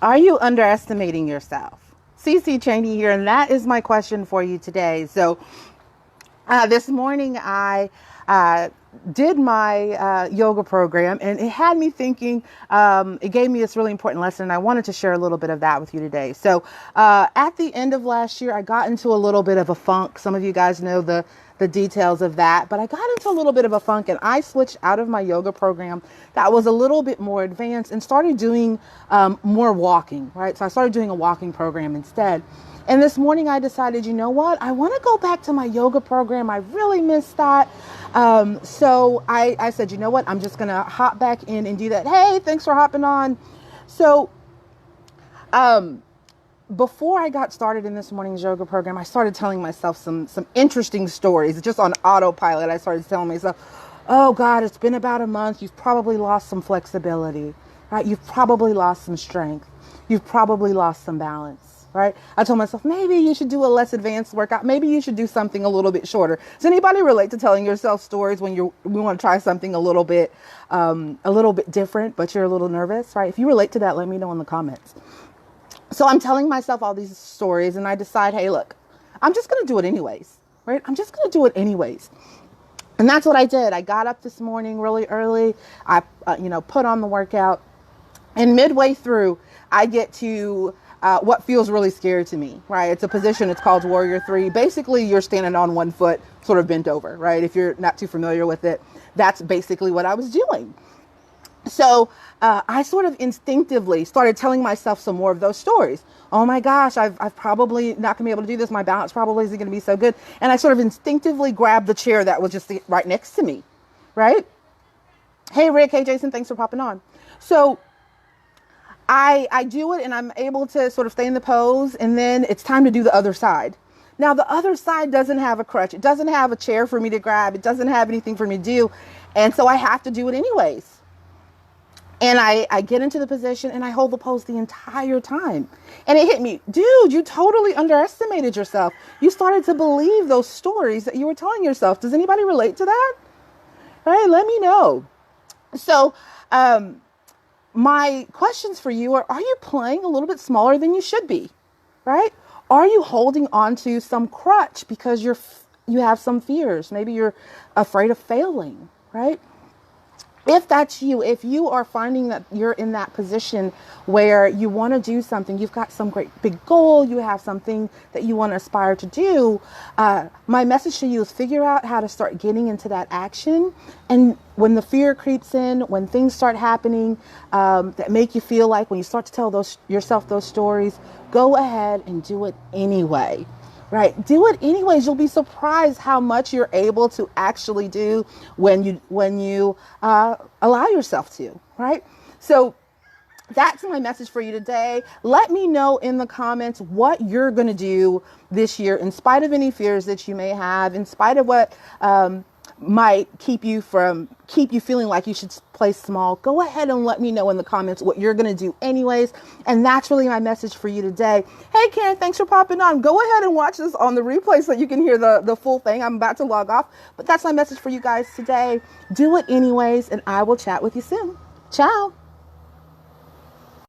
Are you underestimating yourself? CC Cheney here, and that is my question for you today. So, this morning I did my yoga program, and it had me thinking. It gave me this really important lesson, and I wanted to share a little bit of that with you today. So, at the end of last year, I got into a little bit of a funk. Some of you guys know the details of that, but I got into a little bit of a funk, and I switched out of my yoga program that was a little bit more advanced and started doing more walking, right? So I started doing a walking program instead. And this morning I decided, you know what? I want to go back to my yoga program. I really missed that. So I said, you know what? I'm just going to hop back in and do that. Hey, thanks for hopping on. So, before I got started in this morning's yoga program, I started telling myself some interesting stories. Just on autopilot, I started telling myself, oh God, it's been about a month. You've probably lost some flexibility, right? You've probably lost some strength. You've probably lost some balance, right? I told myself, maybe you should do a less advanced workout. Maybe you should do something a little bit shorter. Does anybody relate to telling yourself stories when we want to try something a little bit different, but you're a little nervous, right? If you relate to that, let me know in the comments. So I'm telling myself all these stories, and I decide, hey, look, I'm just going to do it anyways, right? I'm just going to do it anyways. And that's what I did. I got up this morning really early. I, put on the workout, and midway through, I get to what feels really scary to me, right? It's a position. It's called Warrior 3. Basically, you're standing on one foot, sort of bent over, right? If you're not too familiar with it, that's basically what I was doing. So I sort of instinctively started telling myself some more of those stories. Oh my gosh, I've probably not gonna be able to do this. My balance probably isn't gonna be so good. And I sort of instinctively grabbed the chair that was just right next to me, right? Hey Rick, hey Jason, thanks for popping on. So I do it, and I'm able to sort of stay in the pose, and then it's time to do the other side. Now the other side doesn't have a crutch. It doesn't have a chair for me to grab. It doesn't have anything for me to do. And so I have to do it anyways. And I get into the position, and I hold the pose the entire time. And it hit me, dude, you totally underestimated yourself. You started to believe those stories that you were telling yourself. Does anybody relate to that? All right, let me know. So my questions for you are you playing a little bit smaller than you should be, right? Are you holding on to some crutch because you have some fears? Maybe you're afraid of failing, right? If that's you, if you are finding that you're in that position where you want to do something, you've got some great big goal, you have something that you want to aspire to do, my message to you is figure out how to start getting into that action. And when the fear creeps in, when things start happening that make you feel like, when you start to tell yourself those stories, go ahead and do it anyway. Right. Do it anyways. You'll be surprised how much you're able to actually do when you allow yourself to. Right. So that's my message for you today. Let me know in the comments what you're going to do this year, in spite of any fears that you may have, in spite of what might keep you feeling like you should play small. Go ahead and let me know in the comments what you're going to do anyways. And that's really my message for you today. Hey Karen, thanks for popping on. Go ahead and watch this on the replay so you can hear the full thing. I'm about to log off, but that's my message for you guys today. Do it anyways, and I will chat with you soon. Ciao.